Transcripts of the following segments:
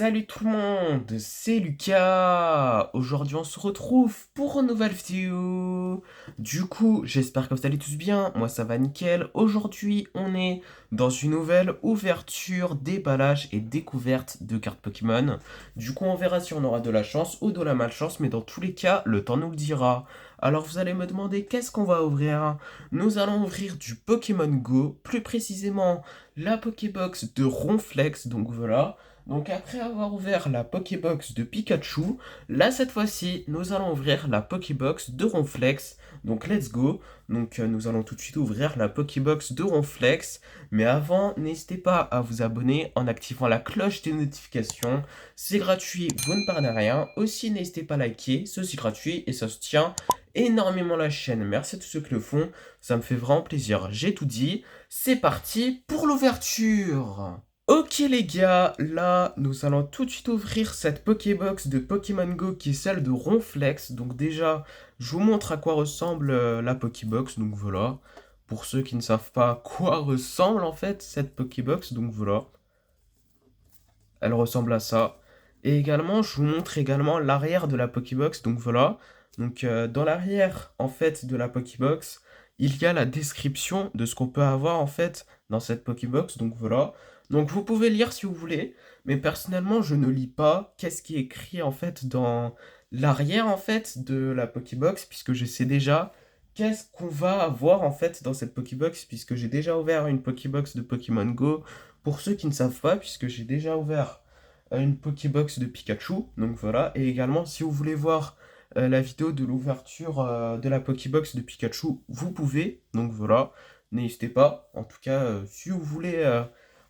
Salut tout le monde, c'est Lucas. Aujourd'hui on se retrouve pour une nouvelle vidéo. Du coup, j'espère que vous allez tous bien. Moi ça va nickel. Aujourd'hui on est dans une nouvelle ouverture, déballage et découverte de cartes Pokémon. Du coup on verra si on aura de la chance ou de la malchance, mais dans tous les cas, le temps nous le dira. Alors vous allez me demander qu'est-ce qu'on va ouvrir. Nous allons ouvrir du Pokémon Go, plus précisément la Pokébox de Ronflex, donc voilà. Donc après avoir ouvert la Pokébox de Pikachu, là cette fois-ci, nous allons ouvrir la Pokébox de Ronflex. Donc let's go. Donc nous allons tout de suite ouvrir la Pokébox de Ronflex. Mais avant, n'hésitez pas à vous abonner en activant la cloche des notifications. C'est gratuit, vous ne perdez rien. Aussi, n'hésitez pas à liker, c'est aussi gratuit et ça soutient énormément la chaîne. Merci à tous ceux qui le font, ça me fait vraiment plaisir. J'ai tout dit, c'est parti pour l'ouverture. Ok les gars, là nous allons tout de suite ouvrir cette Pokébox de Pokémon Go qui est celle de Ronflex. Donc déjà, je vous montre à quoi ressemble la Pokébox. Donc voilà, pour ceux qui ne savent pas à quoi ressemble en fait cette Pokébox. Donc voilà, elle ressemble à ça. Et également, je vous montre également l'arrière de la Pokébox. Donc voilà, donc dans l'arrière en fait de la Pokébox, il y a la description de ce qu'on peut avoir en fait dans cette Pokébox. Donc voilà. Donc vous pouvez lire si vous voulez, mais personnellement je ne lis pas qu'est-ce qui est écrit en fait dans l'arrière en fait de la Pokébox, puisque je sais déjà qu'est-ce qu'on va avoir en fait dans cette Pokébox, puisque j'ai déjà ouvert une Pokébox de Pokémon Go. Pour ceux qui ne savent pas, puisque j'ai déjà ouvert une Pokébox de Pikachu, donc voilà. Et également, si vous voulez voir la vidéo de l'ouverture de la Pokébox de Pikachu, vous pouvez, donc voilà. N'hésitez pas, en tout cas, si vous voulez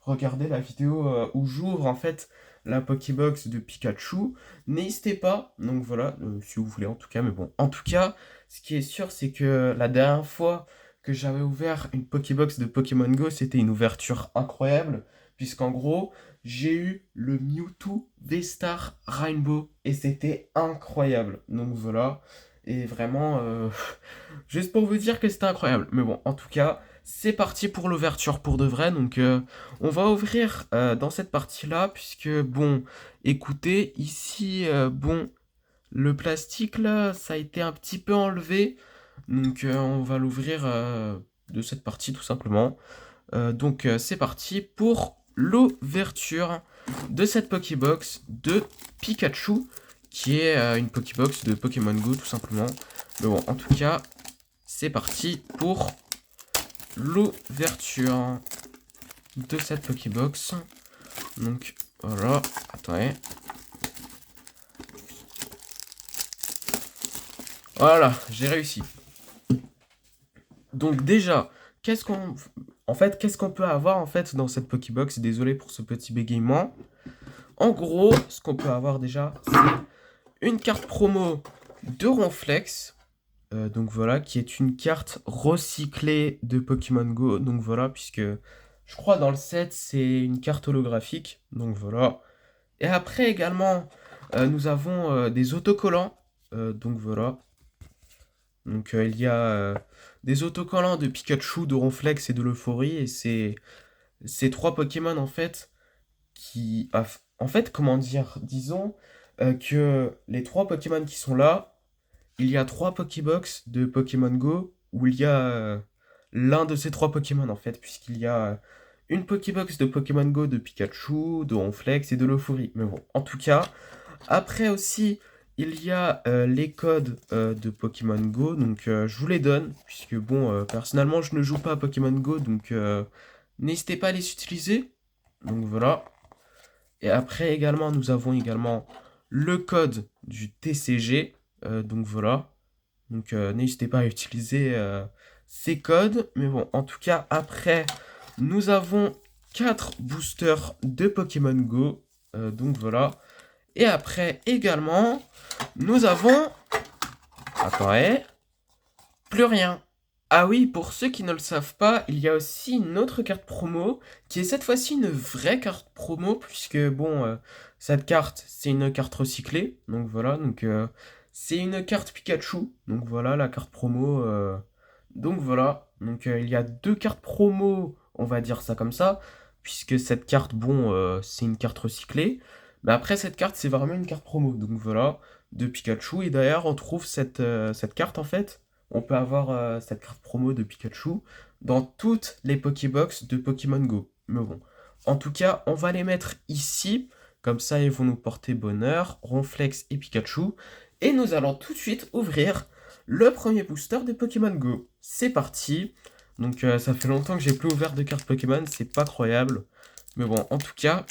regarder la vidéo où j'ouvre en fait la Pokébox de Pikachu, n'hésitez pas, donc voilà, si vous voulez en tout cas, mais bon, en tout cas, ce qui est sûr, c'est que la dernière fois que j'avais ouvert une Pokébox de Pokémon Go, c'était une ouverture incroyable, puisqu'en gros, j'ai eu le Mewtwo V-Star Rainbow et c'était incroyable. Donc voilà, et vraiment, juste pour vous dire que c'était incroyable. Mais bon, en tout cas, c'est parti pour l'ouverture pour de vrai. Donc on va ouvrir dans cette partie-là, puisque bon, écoutez, ici, bon, le plastique là, ça a été un petit peu enlevé. Donc on va l'ouvrir de cette partie tout simplement. Donc c'est parti pour l'ouverture de cette Pokébox de Pikachu, qui est une Pokébox de Pokémon Go tout simplement. Mais bon, en tout cas, c'est parti pour l'ouverture de cette Pokébox. Donc voilà, attendez. Voilà, j'ai réussi. Donc déjà, qu'est-ce qu'on qu'est-ce qu'on peut avoir en fait dans cette Pokébox? Désolé pour ce petit bégaiement. En gros, ce qu'on peut avoir déjà, c'est une carte promo de Ronflex. Donc voilà, qui est une carte recyclée de Pokémon Go. Donc voilà, puisque je crois dans le set, c'est une carte holographique. Donc voilà. Et après également, nous avons des autocollants. Donc voilà. Donc il y a des autocollants de Pikachu, de Ronflex et de l'Euphorie. Et c'est ces trois Pokémon en fait en fait, comment dire, disons que les trois Pokémon qui sont là, il y a trois Pokébox de Pokémon Go où il y a l'un de ces trois Pokémon en fait, puisqu'il y a une Pokébox de Pokémon Go de Pikachu, de Ronflex et de l'Euphorie. Mais bon, en tout cas, après aussi, il y a les codes de Pokémon Go, donc je vous les donne, puisque bon, personnellement, je ne joue pas à Pokémon Go, donc n'hésitez pas à les utiliser. Donc voilà. Et après également, nous avons également le code du TCG. Donc voilà. Donc n'hésitez pas à utiliser ces codes. Mais bon, en tout cas, après, nous avons 4 boosters de Pokémon Go. Donc voilà. Et après également, nous avons... Attendez, plus rien. Ah oui, pour ceux qui ne le savent pas, il y a aussi une autre carte promo, qui est cette fois-ci une vraie carte promo, puisque bon, cette carte, c'est une carte recyclée, donc voilà, donc c'est une carte Pikachu, donc voilà la carte promo, donc voilà, donc il y a deux cartes promo, on va dire ça comme ça, puisque cette carte, bon, c'est une carte recyclée, Mais après, cette carte, c'est vraiment une carte promo. Donc voilà, de Pikachu. Et d'ailleurs, on trouve cette carte, en fait. On peut avoir cette carte promo de Pikachu dans toutes les Pokébox de Pokémon Go. Mais bon, en tout cas, on va les mettre ici. Comme ça, ils vont nous porter bonheur, Ronflex et Pikachu. Et nous allons tout de suite ouvrir le premier booster de Pokémon Go. C'est parti. Donc ça fait longtemps que j'ai plus ouvert de cartes Pokémon, c'est pas croyable. Mais bon, en tout cas,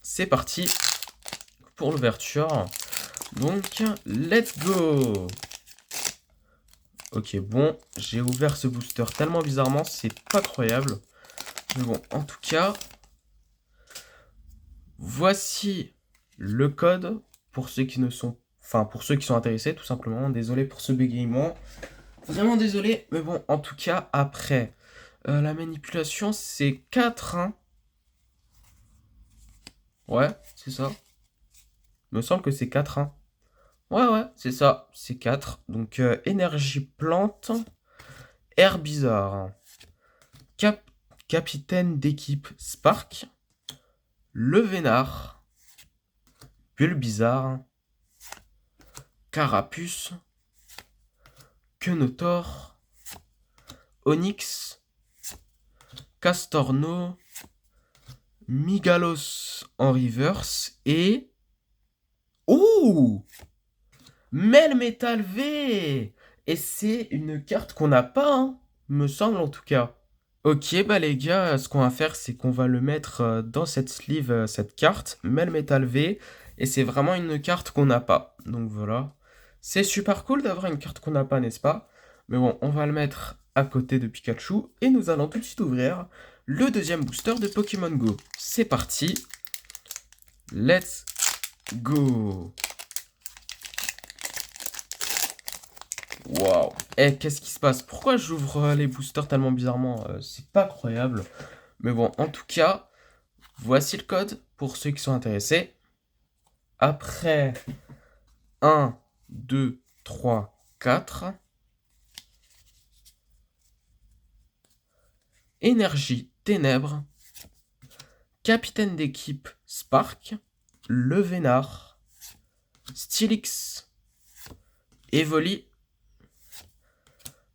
c'est parti pour l'ouverture. Donc, let's go. Ok, bon, j'ai ouvert ce booster tellement bizarrement, c'est pas croyable. Mais bon, en tout cas, voici le code pour ceux qui ne sont... Enfin, pour ceux qui sont intéressés, tout simplement. Désolé pour ce bégaiement. Vraiment désolé. Mais bon, en tout cas, après, la manipulation, c'est 4, hein. Ouais, c'est ça. Me semble que c'est 4, hein. Ouais, c'est ça, c'est 4. Donc, énergie plante, air bizarre, Cap capitaine d'équipe Spark, le Vénard, Bulbizarre, Carapuce, Quenotor, Onyx, Castorno, Migalos en reverse et... Oh, Melmetal V. Et c'est une carte qu'on n'a pas, hein, me semble en tout cas. Ok, bah les gars, ce qu'on va faire, c'est qu'on va le mettre dans cette sleeve, cette carte, Melmetal V, et c'est vraiment une carte qu'on n'a pas. Donc voilà. C'est super cool d'avoir une carte qu'on n'a pas, n'est-ce pas? Mais bon, on va le mettre à côté de Pikachu, et nous allons tout de suite ouvrir le deuxième booster de Pokémon Go. C'est parti. Let's go. Waouh. Eh, qu'est-ce qui se passe? Pourquoi j'ouvre les boosters tellement bizarrement? C'est pas croyable. Mais bon, en tout cas, voici le code pour ceux qui sont intéressés. Après 1, 2, 3, 4. Énergie Ténèbres. Capitaine d'équipe Spark. Le Vénard. Stylix. Evoli.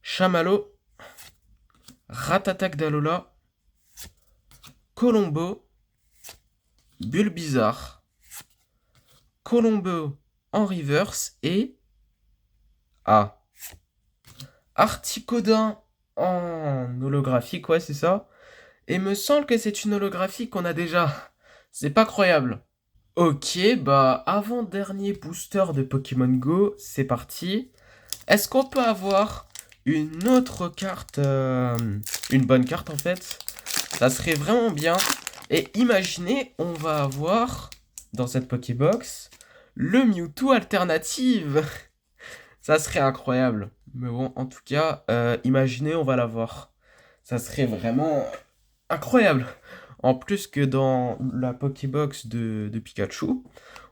Chamallow. Ratatac d'Alola. Colombo. Bulbizarre. Colombo en reverse et... Ah. Articodin en holographique, ouais, c'est ça. Et me semble que c'est une holographie qu'on a déjà. C'est pas croyable. Ok, bah avant-dernier booster de Pokémon Go, c'est parti. Est-ce qu'on peut avoir une autre carte, une bonne carte en fait? Ça serait vraiment bien. Et imaginez, on va avoir dans cette Pokébox le Mewtwo alternative. Ça serait incroyable. Mais bon, en tout cas, imaginez, on va l'avoir. Ça serait vraiment incroyable. En plus que dans la Pokébox de Pikachu,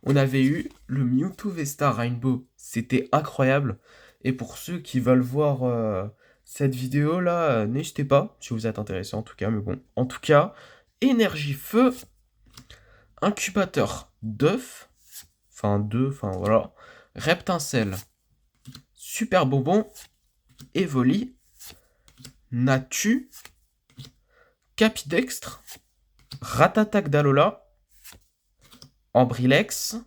on avait eu le Mewtwo V-Star Rainbow. C'était incroyable. Et pour ceux qui veulent voir cette vidéo-là, n'hésitez pas, si vous êtes intéressé en tout cas. Mais bon, en tout cas, énergie feu, incubateur d'œuf, enfin voilà, reptincelle, super bonbon, Evoli, Natu, Capidextre, Ratatac d'Alola, Ambrilex,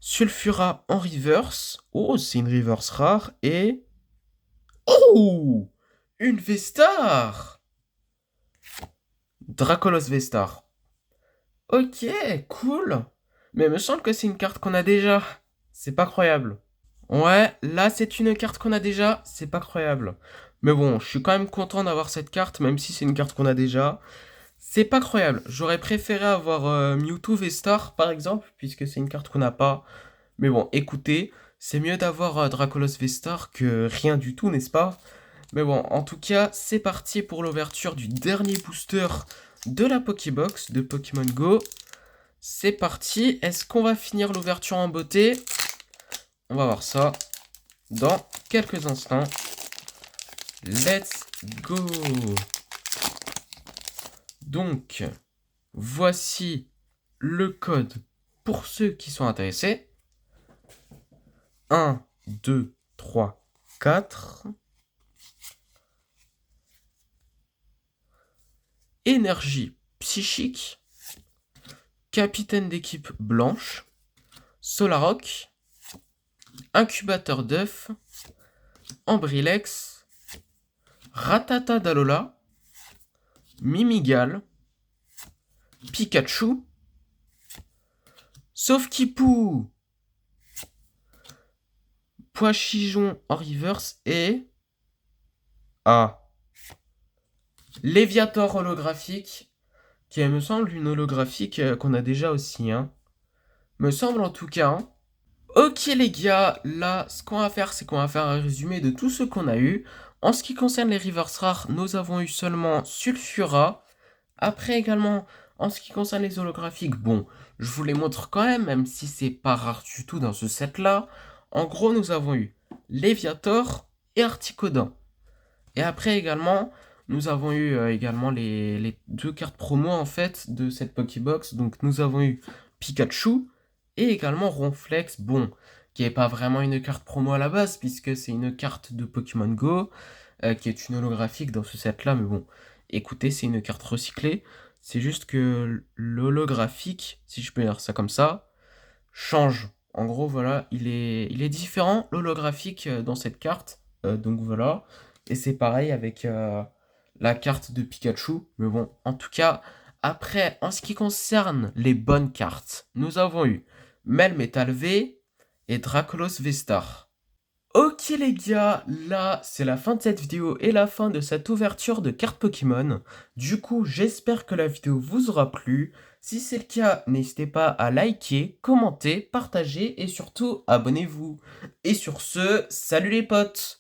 Sulfura en reverse. Oh, c'est une reverse rare. Et... Oh, une V-Star. Dracolos V-Star. Ok, cool. Mais il me semble que c'est une carte qu'on a déjà. C'est pas croyable. Ouais, là c'est une carte qu'on a déjà. C'est pas croyable. Mais bon, je suis quand même content d'avoir cette carte, même si c'est une carte qu'on a déjà. C'est pas croyable. J'aurais préféré avoir Mewtwo V-Star, par exemple, puisque c'est une carte qu'on n'a pas. Mais bon, écoutez, c'est mieux d'avoir Dracolos V-Star que rien du tout, n'est-ce pas? Mais bon, en tout cas, c'est parti pour l'ouverture du dernier booster de la Pokébox de Pokémon Go. C'est parti. Est-ce qu'on va finir l'ouverture en beauté? On va voir ça dans quelques instants. Let's go! Donc, voici le code pour ceux qui sont intéressés. 1, 2, 3, 4. Énergie psychique. Capitaine d'équipe blanche. Solaroc. Incubateur d'œufs. Ambrilex. Ratata d'Alola. Mimigal. Pikachu. Sauf-Kipou. Pois-Chijon en reverse et... Ah. Léviator holographique, qui me semble une holographique qu'on a déjà aussi, hein. Me semble en tout cas, hein. Ok les gars, là, ce qu'on va faire, c'est qu'on va faire un résumé de tout ce qu'on a eu. En ce qui concerne les reverse rares, nous avons eu seulement Sulfura. Après également, en ce qui concerne les holographiques, bon, je vous les montre quand même si c'est pas rare du tout dans ce set-là. En gros, nous avons eu Léviator et Articodin. Et après également, nous avons eu également les deux cartes promo en fait de cette Pokébox. Donc nous avons eu Pikachu et également Ronflex, bon, qui n'est pas vraiment une carte promo à la base puisque c'est une carte de Pokémon Go qui est une holographique dans ce set-là. Mais bon, écoutez, c'est une carte recyclée. C'est juste que l'holographique, si je peux dire ça comme ça, change. En gros, voilà, il est différent, l'holographique, dans cette carte. Donc voilà. Et c'est pareil avec la carte de Pikachu. Mais bon, en tout cas, après, en ce qui concerne les bonnes cartes, nous avons eu Melmetal V et Dracolos V-Star. Ok les gars, là c'est la fin de cette vidéo et la fin de cette ouverture de cartes Pokémon. Du coup, j'espère que la vidéo vous aura plu. Si c'est le cas, n'hésitez pas à liker, commenter, partager et surtout abonnez-vous. Et sur ce, salut les potes!